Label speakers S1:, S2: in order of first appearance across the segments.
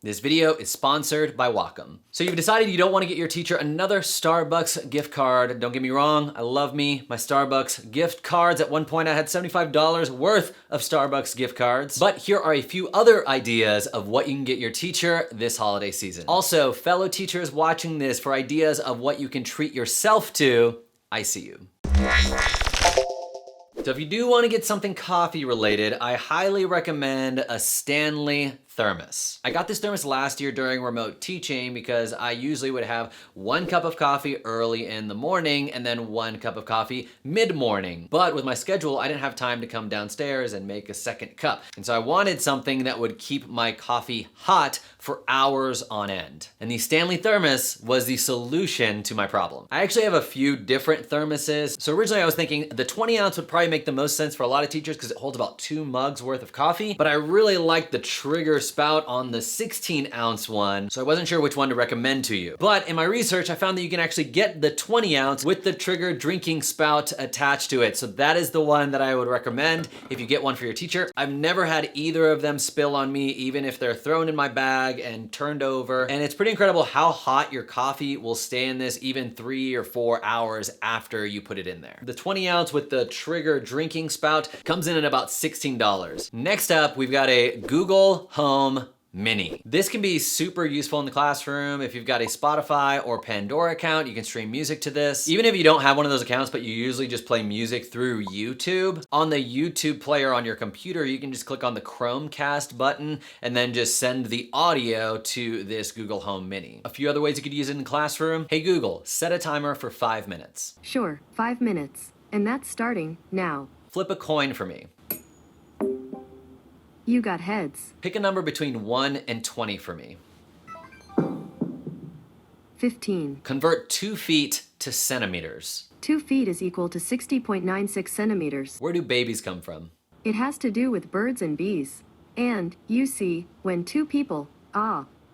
S1: This video is sponsored by Wacom. So you've decided you don't want to get your teacher another Starbucks gift card. Don't get me wrong, I love me my Starbucks gift cards. At one point I had $75 worth of Starbucks gift cards. But here are a few other ideas of what you can get your teacher this holiday season. Also, fellow teachers watching this, for ideas of what you can treat yourself to, I see you. So if you do want to get something coffee related, I highly recommend a Stanley Thermos. I got this thermos last year during remote teaching because I usually would have 1 cup of coffee early in the morning and then 1 cup of coffee mid-morning. But with my schedule, I didn't have time to come downstairs and make a second cup. And so I wanted something that would keep my coffee hot for hours on end. And the Stanley Thermos was the solution to my problem. I actually have a few different thermoses. So originally I was thinking the 20 ounce would probably make the most sense for a lot of teachers because it holds about 2 mugs worth of coffee. But I really like the trigger spout on the 16 ounce one, so I wasn't sure which one to recommend to you. But in my research, I found that you can actually get the 20 ounce with the trigger drinking spout attached to it. So that is the one that I would recommend if you get one for your teacher. I've never had either of them spill on me, even if they're thrown in my bag and turned over. And it's pretty incredible how hot your coffee will stay in this even 3 or 4 hours after you put it in there. The 20 ounce with the trigger drinking spout comes in at about $16. Next up, we've got a Google Home Mini. This can be super useful in the classroom. If you've got a Spotify or Pandora account, you can stream music to this. Even if you don't have one of those accounts, but you usually just play music through YouTube, on the YouTube player on your computer, you can just click on the Chromecast button and then just send the audio to this Google Home Mini. A few other ways you could use it in the classroom. Hey Google, set a timer for 5 minutes.
S2: Sure, 5 minutes. And that's starting now.
S1: Flip a coin for me.
S2: You got heads.
S1: Pick a number between 1 and 20 for me.
S2: 15.
S1: Convert 2 feet to centimeters.
S2: 2 feet is equal to 60.96 centimeters.
S1: Where do babies come from?
S2: It has to do with birds and bees. And, you see, when two people,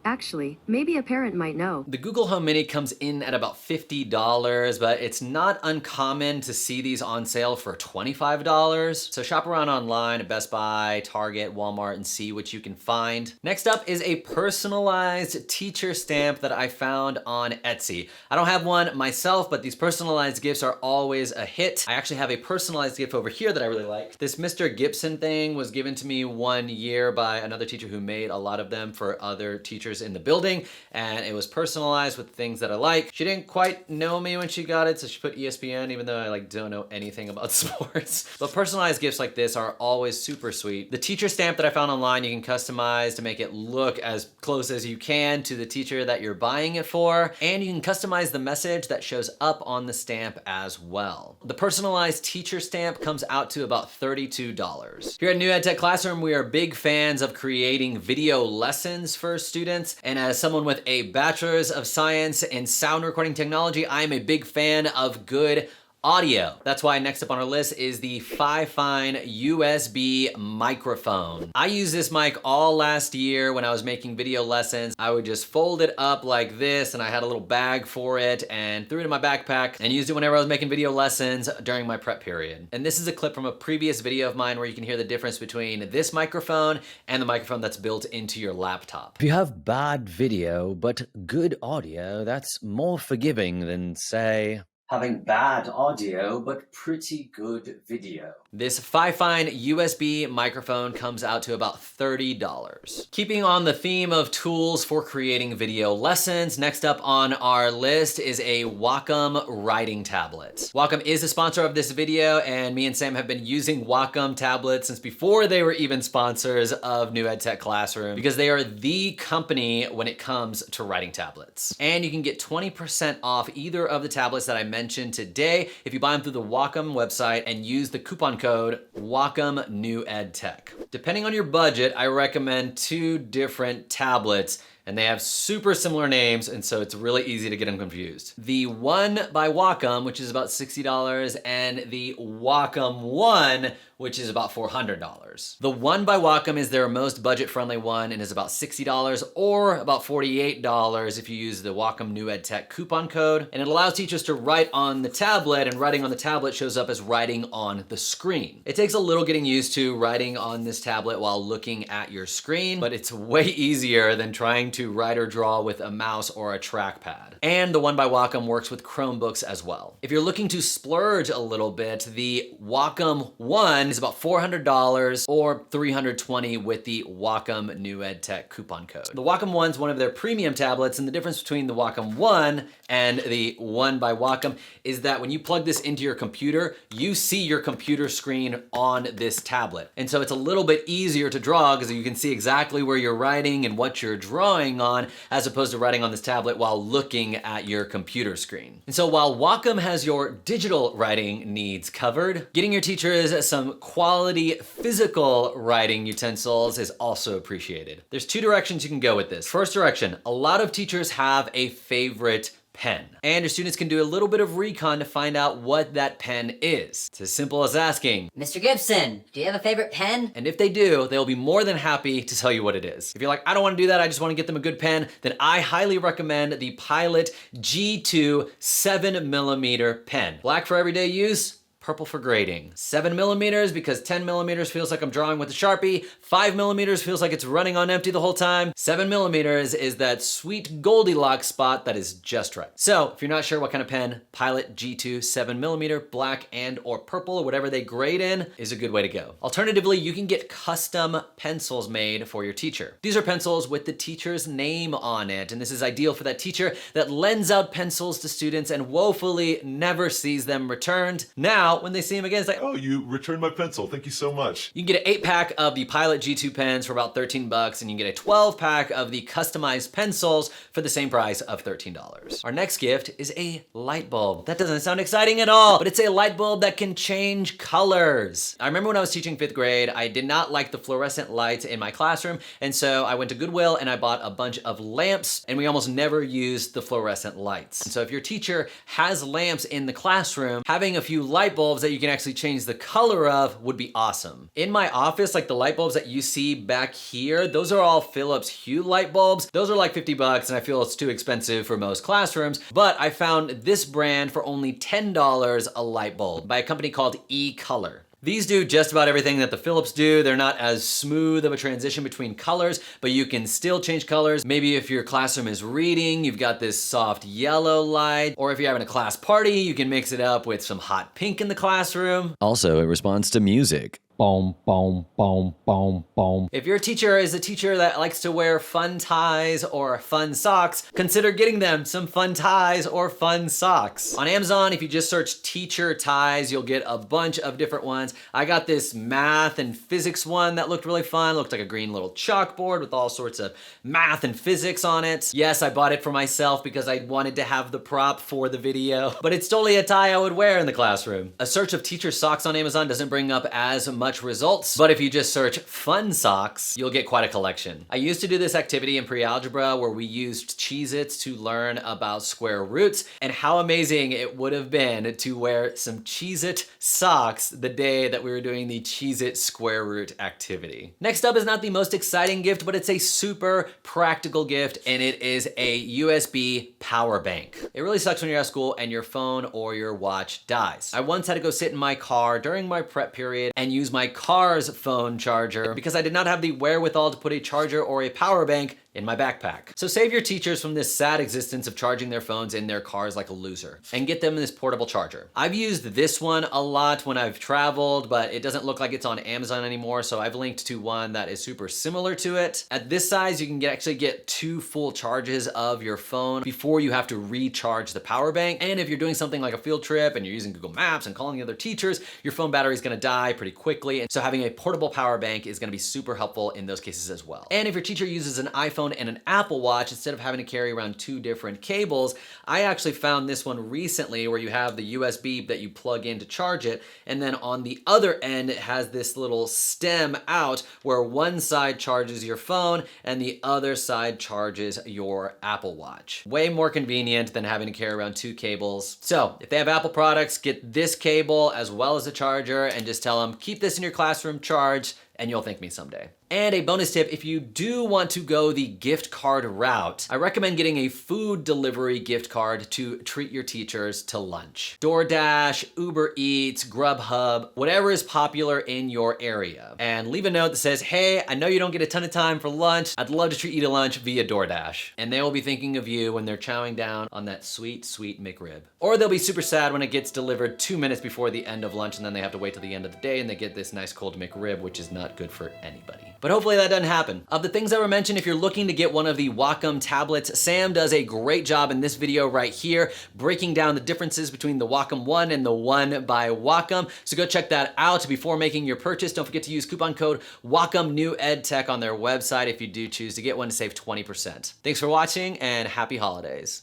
S2: actually, maybe a parent might know.
S1: The Google Home Mini comes in at about $50, but it's not uncommon to see these on sale for $25. So shop around online at Best Buy, Target, Walmart, and see what you can find. Next up is a personalized teacher stamp that I found on Etsy. I don't have one myself, but these personalized gifts are always a hit. I actually have a personalized gift over here that I really like. This Mr. Gibson thing was given to me 1 year by another teacher who made a lot of them for other teachers in the building, and it was personalized with things that I like. She didn't quite know me when she got it, so she put ESPN, even though I don't know anything about sports. But personalized gifts like this are always super sweet. The teacher stamp that I found online, you can customize to make it look as close as you can to the teacher that you're buying it for, and you can customize the message that shows up on the stamp as well. The personalized teacher stamp comes out to about $32. Here at New EdTech Classroom, we are big fans of creating video lessons for students. And as someone with a bachelor's of science in sound recording technology, I am a big fan of good audio. That's why next up on our list is the Fifine USB Microphone. I used this mic all last year when I was making video lessons. I would just fold it up like this, and I had a little bag for it and threw it in my backpack and used it whenever I was making video lessons during my prep period. And this is a clip from a previous video of mine where you can hear the difference between this microphone and the microphone that's built into your laptop. If you have bad video but good audio, that's more forgiving than, say, having bad audio, but pretty good video. This Fifine USB microphone comes out to about $30. Keeping on the theme of tools for creating video lessons, next up on our list is a Wacom writing tablet. Wacom is a sponsor of this video, and me and Sam have been using Wacom tablets since before they were even sponsors of New EdTech Classroom, because they are the company when it comes to writing tablets. And you can get 20% off either of the tablets that I mentioned today if you buy them through the Wacom website and use the coupon code Wacom New EdTech. Depending on your budget, I recommend 2 different tablets, and they have super similar names, and so it's really easy to get them confused. The one by Wacom, which is about $60, and the Wacom One, which is about $400. The One by Wacom is their most budget-friendly one and is about $60 or about $48 if you use the Wacom New EdTech coupon code. And it allows teachers to write on the tablet, and writing on the tablet shows up as writing on the screen. It takes a little getting used to writing on this tablet while looking at your screen, but it's way easier than trying to write or draw with a mouse or a trackpad. And the One by Wacom works with Chromebooks as well. If you're looking to splurge a little bit, the Wacom One is about $400 or $320 with the Wacom New EdTech coupon code. The Wacom One's one of their premium tablets, and the difference between the Wacom One and the One by Wacom is that when you plug this into your computer, you see your computer screen on this tablet. And so it's a little bit easier to draw because you can see exactly where you're writing and what you're drawing on, as opposed to writing on this tablet while looking at your computer screen. And so while Wacom has your digital writing needs covered, getting your teachers some quality physical writing utensils is also appreciated. There's two directions you can go with this. First direction, a lot of teachers have a favorite pen, and your students can do a little bit of recon to find out what that pen is. It's as simple as asking,
S3: Mr. Gibson, do you have a favorite pen?
S1: and if they do, they'll be more than happy to tell you what it is. If you're like, I don't want to do that, I just want to get them a good pen, then I highly recommend the Pilot G2 7mm pen. Black for everyday use, purple for grading. 7mm because 10mm feels like I'm drawing with a Sharpie. 5mm feels like it's running on empty the whole time. 7mm is that sweet Goldilocks spot that is just right. So if you're not sure what kind of pen, Pilot G2 7mm, black and or purple, or whatever they grade in, is a good way to go. Alternatively, you can get custom pencils made for your teacher. These are pencils with the teacher's name on it, and this is ideal for that teacher that lends out pencils to students and woefully never sees them returned. Now, when they see them again, it's like,
S4: Oh, you returned my pencil. Thank you so much.
S1: you can get an 8-pack of the Pilot G2 pens for about $13, and you can get a 12-pack of the customized pencils for the same price of $13. Our next gift is a light bulb. That doesn't sound exciting at all, but it's a light bulb that can change colors. I remember when I was teaching 5th grade, I did not like the fluorescent lights in my classroom, and so I went to Goodwill and I bought a bunch of lamps, and we almost never used the fluorescent lights. And so if your teacher has lamps in the classroom, having a few light bulbs that you can actually change the color of would be awesome. In my office, like the light bulbs that you see back here, those are all Philips Hue light bulbs. Those are like $50 and I feel it's too expensive for most classrooms, but I found this brand for only $10 a light bulb by a company called eColor. These do just about everything that the Philips do. They're not as smooth of a transition between colors, but you can still change colors. Maybe if your classroom is reading, you've got this soft yellow light, or if you're having a class party, you can mix it up with some hot pink in the classroom. Also, it responds to music.
S5: Boom, boom, boom, boom, boom.
S1: If your teacher is a teacher that likes to wear fun ties or fun socks, consider getting them some fun ties or fun socks. On Amazon, if you just search teacher ties, you'll get a bunch of different ones. I got this math and physics one that looked really fun. Looked like a green little chalkboard with all sorts of math and physics on it. Yes, I bought it for myself because I wanted to have the prop for the video, but it's totally a tie I would wear in the classroom. A search of teacher socks on Amazon doesn't bring up as much results, but if you just search fun socks, you'll get quite a collection. I used to do this activity in pre-algebra where we used Cheez-Its to learn about square roots, and how amazing it would have been to wear some Cheez-It socks the day that we were doing the Cheez-It square root activity. Next up is not the most exciting gift, but it's a super practical gift, and it is a USB power bank. It really sucks when you're at school and your phone or your watch dies. I once had to go sit in my car during my prep period and use my car's phone charger because I did not have the wherewithal to put a charger or a power bank in my backpack. So save your teachers from this sad existence of charging their phones in their cars like a loser, and get them this portable charger. I've used this one a lot when I've traveled, but it doesn't look like it's on Amazon anymore, so I've linked to one that is super similar to it. At this size, you can actually get 2 full charges of your phone before you have to recharge the power bank. And if you're doing something like a field trip and you're using Google Maps and calling the other teachers, your phone battery is gonna die pretty quickly. And so having a portable power bank is gonna be super helpful in those cases as well. And if your teacher uses an iPhone iPhone and an Apple Watch, instead of having to carry around two different cables, I actually found this one recently where you have the USB that you plug in to charge it, and then on the other end it has this little stem out where one side charges your phone and the other side charges your Apple Watch. Way more convenient than having to carry around two cables. So if they have Apple products, get this cable as well as the charger and just tell them, keep this in your classroom charged, and you'll thank me someday. And a bonus tip, if you do want to go the gift card route, I recommend getting a food delivery gift card to treat your teachers to lunch. DoorDash, Uber Eats, Grubhub, whatever is popular in your area. And leave a note that says, hey, I know you don't get a ton of time for lunch. I'd love to treat you to lunch via DoorDash. And they will be thinking of you when they're chowing down on that sweet, sweet McRib. Or they'll be super sad when it gets delivered 2 minutes before the end of lunch and then they have to wait till the end of the day and they get this nice cold McRib, which is not good for anybody. But hopefully that doesn't happen. Of the things that were mentioned, if you're looking to get one of the Wacom tablets, Sam does a great job in this video right here, breaking down the differences between the Wacom One and the One by Wacom. So go check that out before making your purchase. Don't forget to use coupon code Wacom New EdTech on their website if you do choose to get one to save 20%. Thanks for watching and happy holidays.